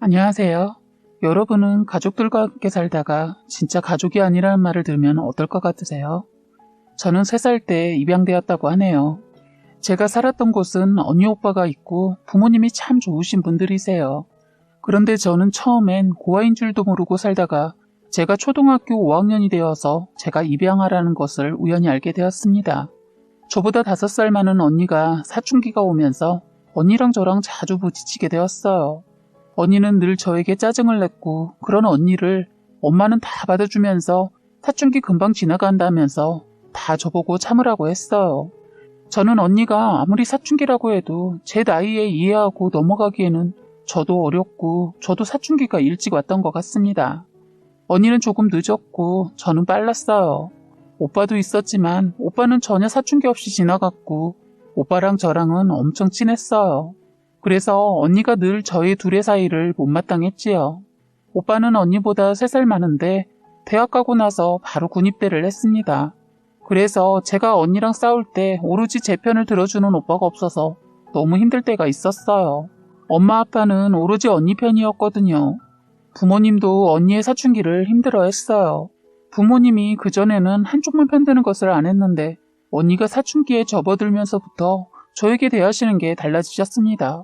안녕하세요. 여러분은 가족들과 함께 살다가 진짜 가족이 아니라는 말을 들으면 어떨 것 같으세요? 저는 3살 때 입양되었다고 하네요. 제가 살았던 곳은 언니 오빠가 있고 부모님이 참 좋으신 분들이세요. 그런데 저는 처음엔 고아인 줄도 모르고 살다가 제가 초등학교 5학년이 되어서 제가 입양하라는 것을 우연히 알게 되었습니다. 저보다 5살 많은 언니가 사춘기가 오면서 언니랑 저랑 자주 부딪히게 되었어요. 언니는 늘 저에게 짜증을 냈고 그런 언니를 엄마는 다 받아주면서 사춘기 금방 지나간다면서 다 저보고 참으라고 했어요. 저는 언니가 아무리 사춘기라고 해도 제 나이에 이해하고 넘어가기에는 저도 어렸고 저도 사춘기가 일찍 왔던 것 같습니다. 언니는 조금 늦었고 저는 빨랐어요. 오빠도 있었지만 오빠는 전혀 사춘기 없이 지나갔고 오빠랑 저랑은 엄청 친했어요. 그래서 언니가 늘 저희 둘의 사이를 못마땅했지요. 오빠는 언니보다 3살 많은데 대학 가고 나서 바로 군입대를 했습니다. 그래서 제가 언니랑 싸울 때 오로지 제 편을 들어주는 오빠가 없어서 너무 힘들 때가 있었어요. 엄마 아빠는 오로지 언니 편이었거든요. 부모님도 언니의 사춘기를 힘들어했어요. 부모님이 그전에는 한쪽만 편드는 것을 안 했는데 언니가 사춘기에 접어들면서부터 저에게 대하시는 게 달라지셨습니다.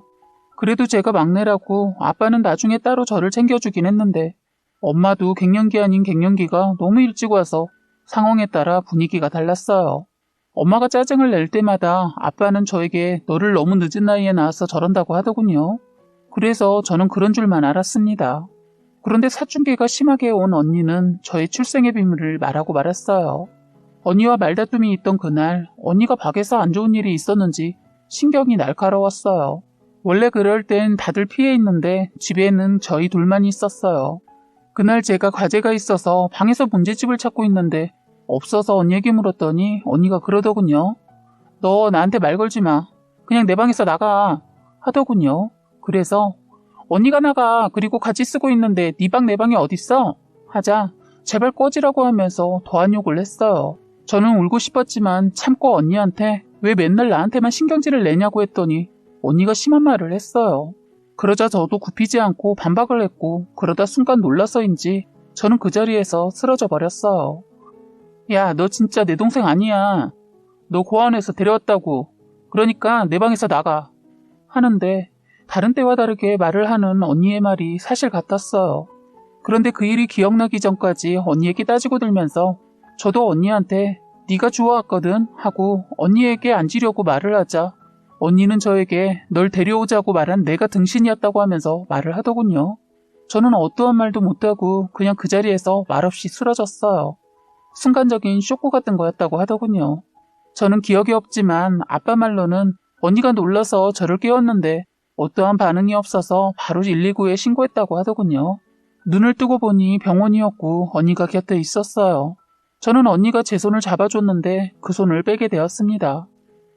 그래도 제가 막내라고 아빠는 나중에 따로 저를 챙겨주긴 했는데 엄마도 갱년기 아닌 갱년기가 너무 일찍 와서 상황에 따라 분위기가 달랐어요. 엄마가 짜증을 낼 때마다 아빠는 저에게 너를 너무 늦은 나이에 낳아서 저런다고 하더군요. 그래서 저는 그런 줄만 알았습니다. 그런데 사춘기가 심하게 온 언니는 저의 출생의 비밀을 말하고 말았어요. 언니와 말다툼이 있던 그날 언니가 밖에서 안 좋은 일이 있었는지 신경이 날카로웠어요. 원래 그럴 땐 다들 피해 있는데 집에는 저희 둘만 있었어요. 그날 제가 과제가 있어서 방에서 문제집을 찾고 있는데 없어서 언니에게 물었더니 언니가 그러더군요. 너 나한테 말 걸지 마. 그냥 내 방에서 나가 하더군요. 그래서 언니가 나가. 그리고 같이 쓰고 있는데 네 방 내 방이 어딨어? 하자 제발 꺼지라고 하면서 더한 욕을 했어요. 저는 울고 싶었지만 참고 언니한테 왜 맨날 나한테만 신경질을 내냐고 했더니 언니가 심한 말을 했어요. 그러자 저도 굽히지 않고 반박을 했고 그러다 순간 놀라서인지 저는 그 자리에서 쓰러져 버렸어요. 야, 너 진짜 내 동생 아니야. 너 고아원에서 데려왔다고. 그러니까 내 방에서 나가. 하는데 다른 때와 다르게 말을 하는 언니의 말이 사실 같았어요. 그런데 그 일이 기억나기 전까지 언니에게 따지고 들면서 저도 언니한테 네가 좋아왔거든 하고 언니에게 앉으려고 말을 하자 언니는 저에게 널 데려오자고 말한 내가 등신이었다고 하면서 말을 하더군요. 저는 어떠한 말도 못하고 그냥 그 자리에서 말없이 쓰러졌어요. 순간적인 쇼크 같은 거였다고 하더군요. 저는 기억이 없지만 아빠 말로는 언니가 놀라서 저를 깨웠는데 어떠한 반응이 없어서 바로 119에 신고했다고 하더군요. 눈을 뜨고 보니 병원이었고 언니가 곁에 있었어요. 저는 언니가 제 손을 잡아줬는데 그 손을 빼게 되었습니다.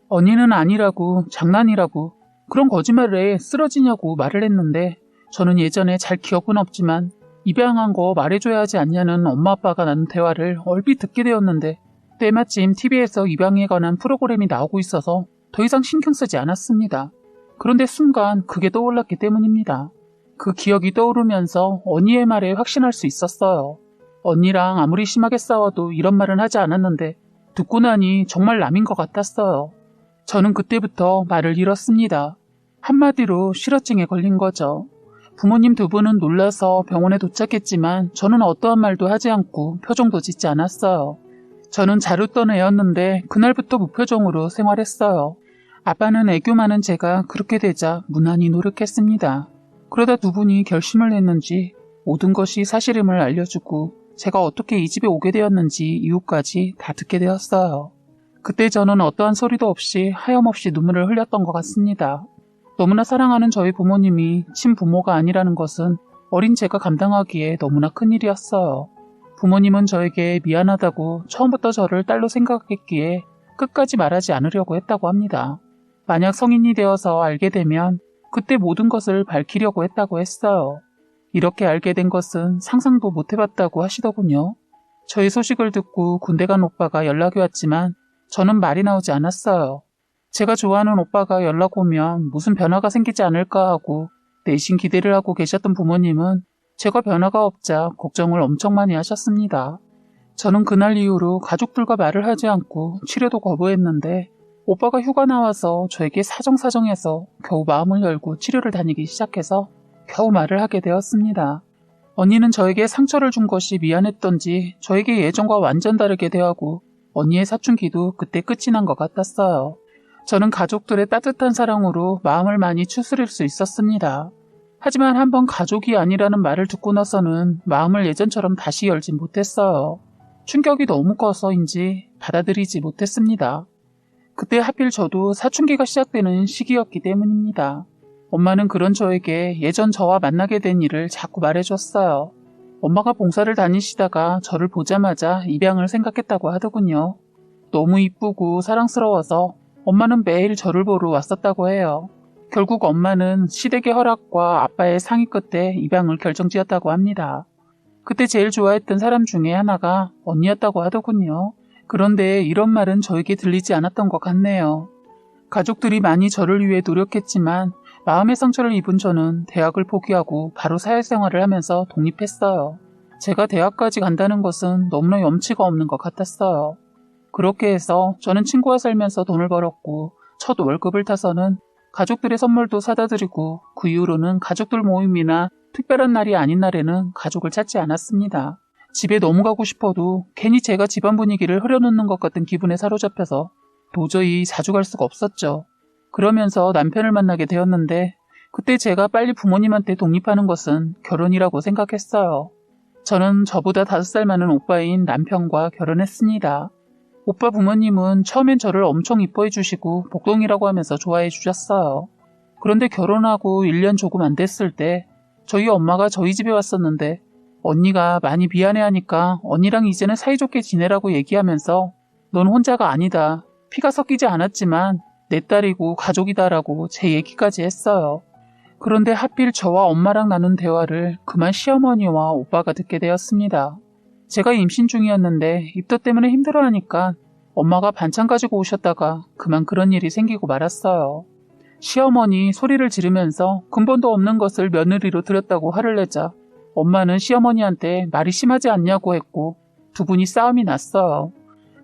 언니는 아니라고 장난이라고 그런 거짓말에 쓰러지냐고 말을 했는데 저는 예전에 잘 기억은 없지만 입양한 거 말해줘야 하지 않냐는 엄마 아빠가 나눈 대화를 얼핏 듣게 되었는데 때마침 TV에서 입양에 관한 프로그램이 나오고 있어서 더 이상 신경 쓰지 않았습니다. 그런데 순간 그게 떠올랐기 때문입니다. 그 기억이 떠오르면서 언니의 말에 확신할 수 있었어요. 언니랑 아무리 심하게 싸워도 이런 말은 하지 않았는데 듣고 나니 정말 남인 것 같았어요. 저는 그때부터 말을 잃었습니다. 한마디로 실어증에 걸린 거죠. 부모님 2분은 놀라서 병원에 도착했지만 저는 어떠한 말도 하지 않고 표정도 짓지 않았어요. 저는 잘 웃던 애였는데 그날부터 무표정으로 생활했어요. 아빠는 애교 많은 제가 그렇게 되자 무난히 노력했습니다. 그러다 2분이 결심을 했는지 모든 것이 사실임을 알려주고 제가 어떻게 이 집에 오게 되었는지 이유까지 다 듣게 되었어요. 그때 저는 어떠한 소리도 없이 하염없이 눈물을 흘렸던 것 같습니다. 너무나 사랑하는 저희 부모님이 친부모가 아니라는 것은 어린 제가 감당하기에 너무나 큰일이었어요. 부모님은 저에게 미안하다고 처음부터 저를 딸로 생각했기에 끝까지 말하지 않으려고 했다고 합니다. 만약 성인이 되어서 알게 되면 그때 모든 것을 밝히려고 했다고 했어요. 이렇게 알게 된 것은 상상도 못 해봤다고 하시더군요. 저희 소식을 듣고 군대 간 오빠가 연락이 왔지만 저는 말이 나오지 않았어요. 제가 좋아하는 오빠가 연락 오면 무슨 변화가 생기지 않을까 하고 내심 기대를 하고 계셨던 부모님은 제가 변화가 없자 걱정을 엄청 많이 하셨습니다. 저는 그날 이후로 가족들과 말을 하지 않고 치료도 거부했는데 오빠가 휴가 나와서 저에게 사정사정해서 겨우 마음을 열고 치료를 다니기 시작해서 겨우 말을 하게 되었습니다. 언니는 저에게 상처를 준 것이 미안했던지 저에게 예전과 완전 다르게 대하고 언니의 사춘기도 그때 끝이 난 것 같았어요. 저는 가족들의 따뜻한 사랑으로 마음을 많이 추스릴 수 있었습니다. 하지만 한번 가족이 아니라는 말을 듣고 나서는 마음을 예전처럼 다시 열진 못했어요. 충격이 너무 커서인지 받아들이지 못했습니다. 그때 하필 저도 사춘기가 시작되는 시기였기 때문입니다. 엄마는 그런 저에게 예전 저와 만나게 된 일을 자꾸 말해줬어요. 엄마가 봉사를 다니시다가 저를 보자마자 입양을 생각했다고 하더군요. 너무 이쁘고 사랑스러워서 엄마는 매일 저를 보러 왔었다고 해요. 결국 엄마는 시댁의 허락과 아빠의 상의 끝에 입양을 결정지었다고 합니다. 그때 제일 좋아했던 사람 중에 하나가 언니였다고 하더군요. 그런데 이런 말은 저에게 들리지 않았던 것 같네요. 가족들이 많이 저를 위해 노력했지만 마음의 상처를 입은 저는 대학을 포기하고 바로 사회생활을 하면서 독립했어요. 제가 대학까지 간다는 것은 너무나 염치가 없는 것 같았어요. 그렇게 해서 저는 친구와 살면서 돈을 벌었고 첫 월급을 타서는 가족들의 선물도 사다 드리고 그 이후로는 가족들 모임이나 특별한 날이 아닌 날에는 가족을 찾지 않았습니다. 집에 너무 가고 싶어도 괜히 제가 집안 분위기를 흐려놓는 것 같은 기분에 사로잡혀서 도저히 자주 갈 수가 없었죠. 그러면서 남편을 만나게 되었는데 그때 제가 빨리 부모님한테 독립하는 것은 결혼이라고 생각했어요. 저는 저보다 5살 많은 오빠인 남편과 결혼했습니다. 오빠 부모님은 처음엔 저를 엄청 이뻐해 주시고 복동이라고 하면서 좋아해 주셨어요. 그런데 결혼하고 1년 조금 안 됐을 때 저희 엄마가 저희 집에 왔었는데 언니가 많이 미안해하니까 언니랑 이제는 사이좋게 지내라고 얘기하면서 넌 혼자가 아니다. 피가 섞이지 않았지만 내 딸이고 가족이다라고 제 얘기까지 했어요. 그런데 하필 저와 엄마랑 나눈 대화를 그만 시어머니와 오빠가 듣게 되었습니다. 제가 임신 중이었는데 입덧 때문에 힘들어하니까 엄마가 반찬 가지고 오셨다가 그만 그런 일이 생기고 말았어요. 시어머니 소리를 지르면서 근본도 없는 것을 며느리로 들였다고 화를 내자 엄마는 시어머니한테 말이 심하지 않냐고 했고 두 분이 싸움이 났어요.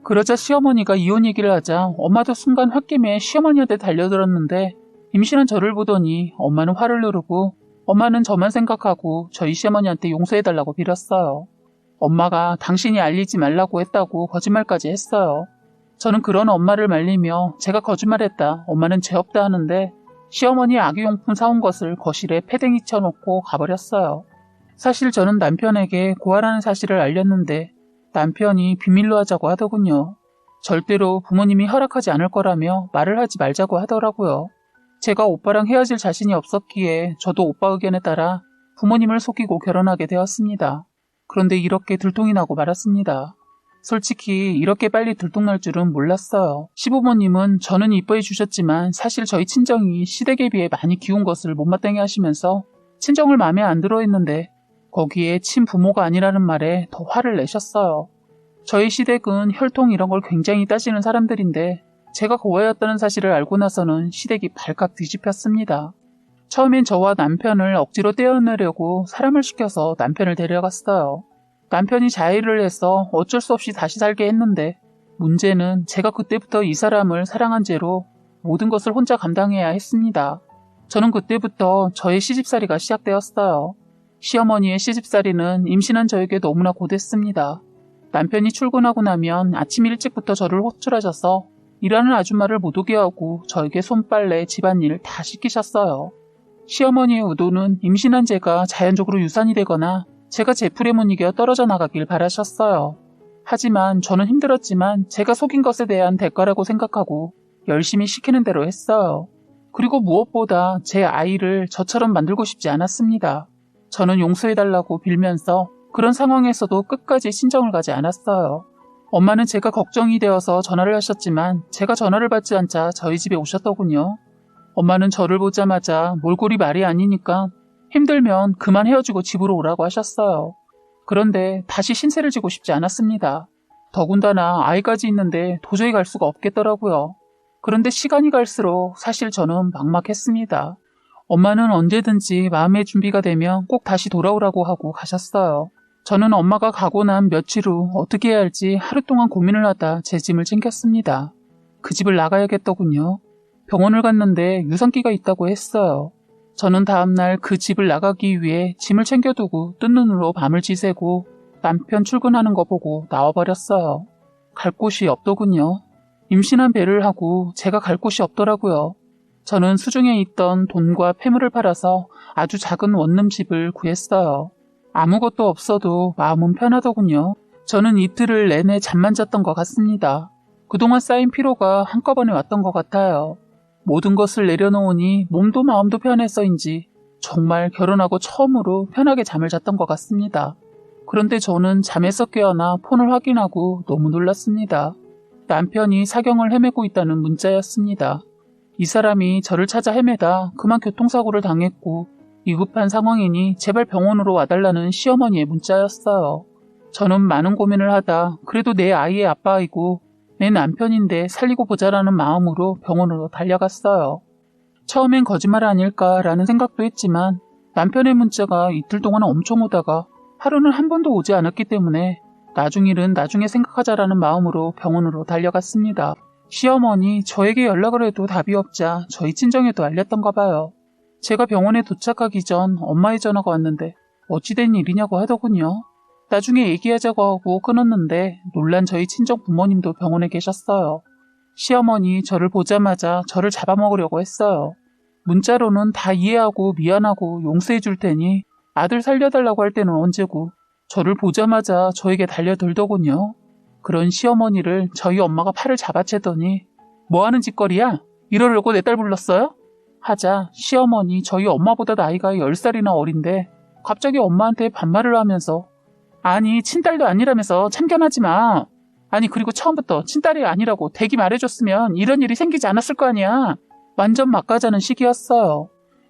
그러자 시어머니가 이혼 얘기를 하자 엄마도 순간 홧김에 시어머니한테 달려들었는데 임신한 저를 보더니 엄마는 화를 누르고 엄마는 저만 생각하고 저희 시어머니한테 용서해달라고 빌었어요. 엄마가 당신이 알리지 말라고 했다고 거짓말까지 했어요. 저는 그런 엄마를 말리며 제가 거짓말했다. 엄마는 죄 없다 하는데 시어머니 아기용품 사온 것을 거실에 패댕이 쳐놓고 가버렸어요. 사실 저는 남편에게 고아라는 사실을 알렸는데 남편이 비밀로 하자고 하더군요. 절대로 부모님이 허락하지 않을 거라며 말을 하지 말자고 하더라고요. 제가 오빠랑 헤어질 자신이 없었기에 저도 오빠 의견에 따라 부모님을 속이고 결혼하게 되었습니다. 그런데 이렇게 들통이 나고 말았습니다. 솔직히 이렇게 빨리 들통날 줄은 몰랐어요. 시부모님은 저는 이뻐해 주셨지만 사실 저희 친정이 시댁에 비해 많이 기운 것을 못마땅해 하시면서 친정을 마음에 안 들어 했는데 거기에 친부모가 아니라는 말에 더 화를 내셨어요. 저희 시댁은 혈통 이런 걸 굉장히 따지는 사람들인데 제가 고아였다는 사실을 알고 나서는 시댁이 발칵 뒤집혔습니다. 처음엔 저와 남편을 억지로 떼어내려고 사람을 시켜서 남편을 데려갔어요. 남편이 자해를 해서 어쩔 수 없이 다시 살게 했는데 문제는 제가 그때부터 이 사람을 사랑한 죄로 모든 것을 혼자 감당해야 했습니다. 저는 그때부터 저의 시집살이가 시작되었어요. 시어머니의 시집살이는 임신한 저에게 너무나 고됐습니다. 남편이 출근하고 나면 아침 일찍부터 저를 호출하셔서 일하는 아줌마를 못 오게 하고 저에게 손빨래, 집안일 다 시키셨어요. 시어머니의 의도는 임신한 제가 자연적으로 유산이 되거나 제가 제풀에 못 이겨 떨어져 나가길 바라셨어요. 하지만 저는 힘들었지만 제가 속인 것에 대한 대가라고 생각하고 열심히 시키는 대로 했어요. 그리고 무엇보다 제 아이를 저처럼 만들고 싶지 않았습니다. 저는 용서해달라고 빌면서 그런 상황에서도 끝까지 신정을 가지 않았어요. 엄마는 제가 걱정이 되어서 전화를 하셨지만 제가 전화를 받지 않자 저희 집에 오셨더군요. 엄마는 저를 보자마자 몰골이 말이 아니니까 힘들면 그만 헤어지고 집으로 오라고 하셨어요. 그런데 다시 신세를 지고 싶지 않았습니다. 더군다나 아이까지 있는데 도저히 갈 수가 없겠더라고요. 그런데 시간이 갈수록 사실 저는 막막했습니다. 엄마는 언제든지 마음의 준비가 되면 꼭 다시 돌아오라고 하고 가셨어요. 저는 엄마가 가고 난 며칠 후 어떻게 해야 할지 하루 동안 고민을 하다 제 짐을 챙겼습니다. 그 집을 나가야겠더군요. 병원을 갔는데 유산기가 있다고 했어요. 저는 다음날 그 집을 나가기 위해 짐을 챙겨두고 뜬 눈으로 밤을 지새고 남편 출근하는 거 보고 나와버렸어요. 갈 곳이 없더군요. 임신한 배를 하고 제가 갈 곳이 없더라고요. 저는 수중에 있던 돈과 폐물을 팔아서 아주 작은 원룸집을 구했어요. 아무것도 없어도 마음은 편하더군요. 저는 이틀을 내내 잠만 잤던 것 같습니다. 그동안 쌓인 피로가 한꺼번에 왔던 것 같아요. 모든 것을 내려놓으니 몸도 마음도 편해서인지 정말 결혼하고 처음으로 편하게 잠을 잤던 것 같습니다. 그런데 저는 잠에서 깨어나 폰을 확인하고 너무 놀랐습니다. 남편이 사경을 헤매고 있다는 문자였습니다. 이 사람이 저를 찾아 헤매다 그만 교통사고를 당했고 위급한 상황이니 제발 병원으로 와달라는 시어머니의 문자였어요. 저는 많은 고민을 하다 그래도 내 아이의 아빠이고 내 남편인데 살리고 보자라는 마음으로 병원으로 달려갔어요. 처음엔 거짓말 아닐까라는 생각도 했지만 남편의 문자가 이틀 동안 엄청 오다가 하루는 한 번도 오지 않았기 때문에 나중 일은 나중에 생각하자라는 마음으로 병원으로 달려갔습니다. 시어머니 저에게 연락을 해도 답이 없자 저희 친정에도 알렸던가 봐요. 제가 병원에 도착하기 전 엄마의 전화가 왔는데 어찌된 일이냐고 하더군요. 나중에 얘기하자고 하고 끊었는데 놀란 저희 친정 부모님도 병원에 계셨어요. 시어머니 저를 보자마자 저를 잡아먹으려고 했어요. 문자로는 다 이해하고 미안하고 용서해 줄 테니 아들 살려달라고 할 때는 언제고 저를 보자마자 저에게 달려들더군요. 그런 시어머니를 저희 엄마가 팔을 잡아채더니 뭐하는 짓거리야? 이러려고 내 딸 불렀어요? 하자 시어머니 저희 엄마보다 나이가 10살이나 어린데 갑자기 엄마한테 반말을 하면서 아니 친딸도 아니라면서 참견하지 마. 아니 그리고 처음부터 친딸이 아니라고 대기 말해줬으면 이런 일이 생기지 않았을 거 아니야. 완전 막가자는 시기였어요.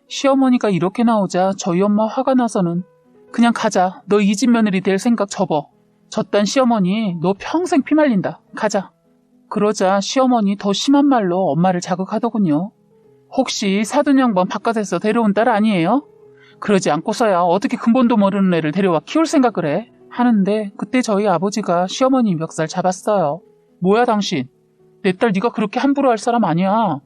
시어머니가 이렇게 나오자 저희 엄마 화가 나서는 그냥 가자. 너 이 집 며느리 될 생각 접어. 저딴 시어머니 너 평생 피말린다. 가자. 그러자 시어머니 더 심한 말로 엄마를 자극하더군요. 혹시 사돈 양반 바깥에서 데려온 딸 아니에요? 그러지 않고서야 어떻게 근본도 모르는 애를 데려와 키울 생각을 해? 하는데 그때 저희 아버지가 시어머니 멱살 잡았어요. 뭐야 당신? 내 딸 네가 그렇게 함부로 할 사람 아니야.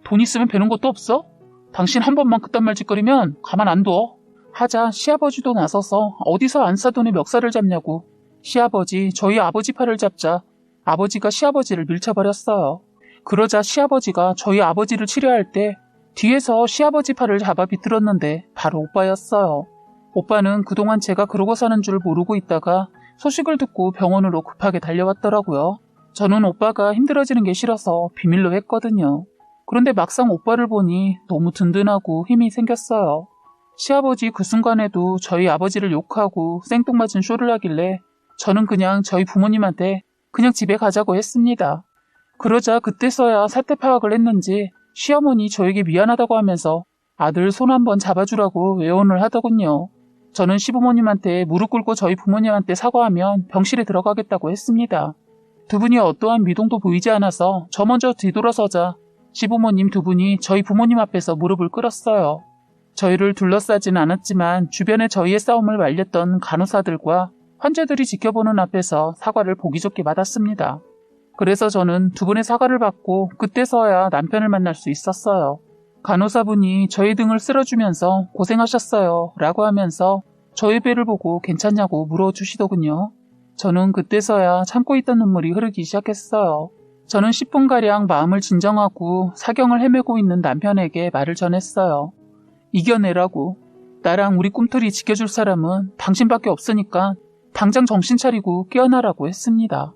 돈 있으면 배는 것도 없어? 당신 한 번만 그딴 말 짓거리면 가만 안 둬. 하자 시아버지도 나서서 어디서 안 사돈의 멱살을 잡냐고 시아버지 저희 아버지 팔을 잡자 아버지가 시아버지를 밀쳐버렸어요. 그러자 시아버지가 저희 아버지를 치료할 때 뒤에서 시아버지 팔을 잡아 비틀었는데 바로 오빠였어요. 오빠는 그동안 제가 그러고 사는 줄 모르고 있다가 소식을 듣고 병원으로 급하게 달려왔더라고요. 저는 오빠가 힘들어지는 게 싫어서 비밀로 했거든요. 그런데 막상 오빠를 보니 너무 든든하고 힘이 생겼어요. 시아버지 그 순간에도 저희 아버지를 욕하고 생뚱맞은 쇼를 하길래 저는 그냥 저희 부모님한테 그냥 집에 가자고 했습니다. 그러자 그때서야 사태 파악을 했는지 시어머니 저에게 미안하다고 하면서 아들 손 한번 잡아주라고 외원을 하더군요. 저는 시부모님한테 무릎 꿇고 저희 부모님한테 사과하면 병실에 들어가겠다고 했습니다. 두 분이 어떠한 미동도 보이지 않아서 저 먼저 뒤돌아서자 시부모님 두 분이 저희 부모님 앞에서 무릎을 꿇었어요. 저희를 둘러싸진 않았지만 주변에 저희의 싸움을 말렸던 간호사들과 환자들이 지켜보는 앞에서 사과를 보기 좋게 받았습니다. 그래서 저는 두 분의 사과를 받고 그때서야 남편을 만날 수 있었어요. 간호사분이 저희 등을 쓸어주면서 고생하셨어요 라고 하면서 저의 배를 보고 괜찮냐고 물어주시더군요. 저는 그때서야 참고 있던 눈물이 흐르기 시작했어요. 저는 10분가량 마음을 진정하고 사경을 헤매고 있는 남편에게 말을 전했어요. 이겨내라고. 나랑 우리 꿈틀이 지켜줄 사람은 당신밖에 없으니까 당장 정신 차리고 깨어나라고 했습니다.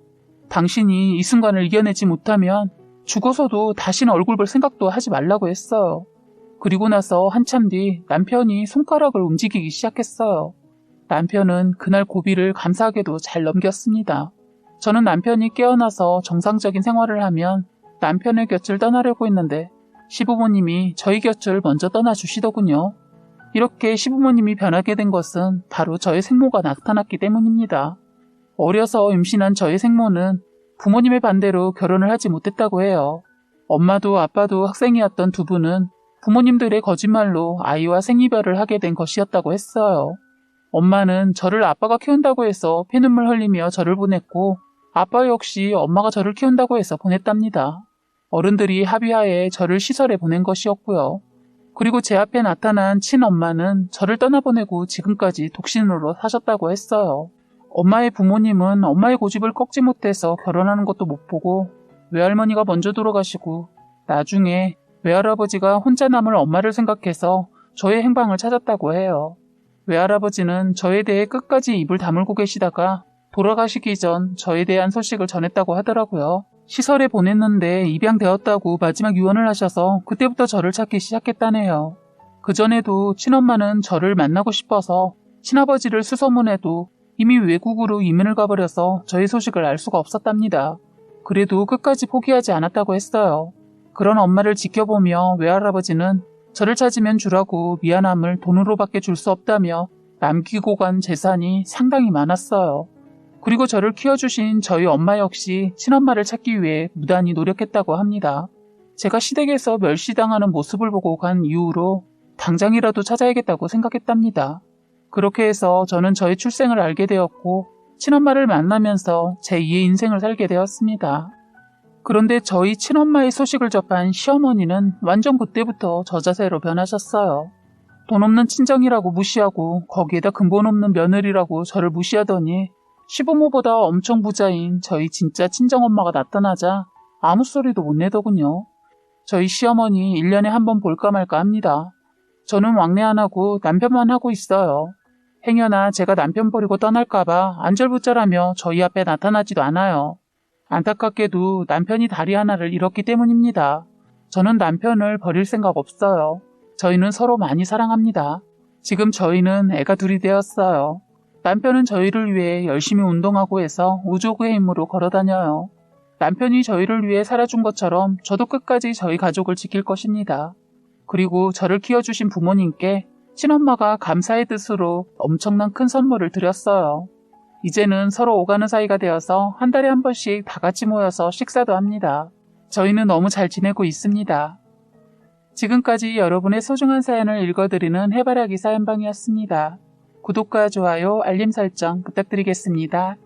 당신이 이 순간을 이겨내지 못하면 죽어서도 다시는 얼굴 볼 생각도 하지 말라고 했어요. 그리고 나서 한참 뒤 남편이 손가락을 움직이기 시작했어요. 남편은 그날 고비를 감사하게도 잘 넘겼습니다. 저는 남편이 깨어나서 정상적인 생활을 하면 남편의 곁을 떠나려고 했는데 시부모님이 저희 곁을 먼저 떠나주시더군요. 이렇게 시부모님이 변하게 된 것은 바로 저의 생모가 나타났기 때문입니다. 어려서 임신한 저의 생모는 부모님의 반대로 결혼을 하지 못했다고 해요. 엄마도 아빠도 학생이었던 두 분은 부모님들의 거짓말로 아이와 생이별을 하게 된 것이었다고 했어요. 엄마는 저를 아빠가 키운다고 해서 피눈물 흘리며 저를 보냈고 아빠 역시 엄마가 저를 키운다고 해서 보냈답니다. 어른들이 합의하에 저를 시설에 보낸 것이었고요. 그리고 제 앞에 나타난 친엄마는 저를 떠나보내고 지금까지 독신으로 사셨다고 했어요. 엄마의 부모님은 엄마의 고집을 꺾지 못해서 결혼하는 것도 못 보고 외할머니가 먼저 돌아가시고 나중에 외할아버지가 혼자 남을 엄마를 생각해서 저의 행방을 찾았다고 해요. 외할아버지는 저에 대해 끝까지 입을 다물고 계시다가 돌아가시기 전 저에 대한 소식을 전했다고 하더라고요. 시설에 보냈는데 입양되었다고 마지막 유언을 하셔서 그때부터 저를 찾기 시작했다네요. 그전에도 친엄마는 저를 만나고 싶어서 친아버지를 수소문해도 이미 외국으로 이민을 가버려서 저의 소식을 알 수가 없었답니다. 그래도 끝까지 포기하지 않았다고 했어요. 그런 엄마를 지켜보며 외할아버지는 저를 찾으면 주라고 미안함을 돈으로밖에 줄 수 없다며 남기고 간 재산이 상당히 많았어요. 그리고 저를 키워주신 저희 엄마 역시 친엄마를 찾기 위해 무단히 노력했다고 합니다. 제가 시댁에서 멸시당하는 모습을 보고 간 이후로 당장이라도 찾아야겠다고 생각했답니다. 그렇게 해서 저는 저의 출생을 알게 되었고 친엄마를 만나면서 제2의 인생을 살게 되었습니다. 그런데 저희 친엄마의 소식을 접한 시어머니는 완전 그때부터 저 자세로 변하셨어요. 돈 없는 친정이라고 무시하고 거기에다 근본 없는 며느리라고 저를 무시하더니 시부모보다 엄청 부자인 저희 진짜 친정엄마가 나타나자 아무 소리도 못 내더군요. 저희 시어머니 1년에 한 번 볼까 말까 합니다. 저는 왕래 안 하고 남편만 하고 있어요. 행여나 제가 남편 버리고 떠날까봐 안절부절하며 저희 앞에 나타나지도 않아요. 안타깝게도 남편이 다리 하나를 잃었기 때문입니다. 저는 남편을 버릴 생각 없어요. 저희는 서로 많이 사랑합니다. 지금 저희는 애가 둘이 되었어요. 남편은 저희를 위해 열심히 운동하고 해서 우족의 힘으로 걸어다녀요. 남편이 저희를 위해 살아준 것처럼 저도 끝까지 저희 가족을 지킬 것입니다. 그리고 저를 키워주신 부모님께 친엄마가 감사의 뜻으로 엄청난 큰 선물을 드렸어요. 이제는 서로 오가는 사이가 되어서 한 달에 한 번씩 다 같이 모여서 식사도 합니다. 저희는 너무 잘 지내고 있습니다. 지금까지 여러분의 소중한 사연을 읽어드리는 해바라기 사연방이었습니다. 구독과 좋아요, 알림 설정 부탁드리겠습니다.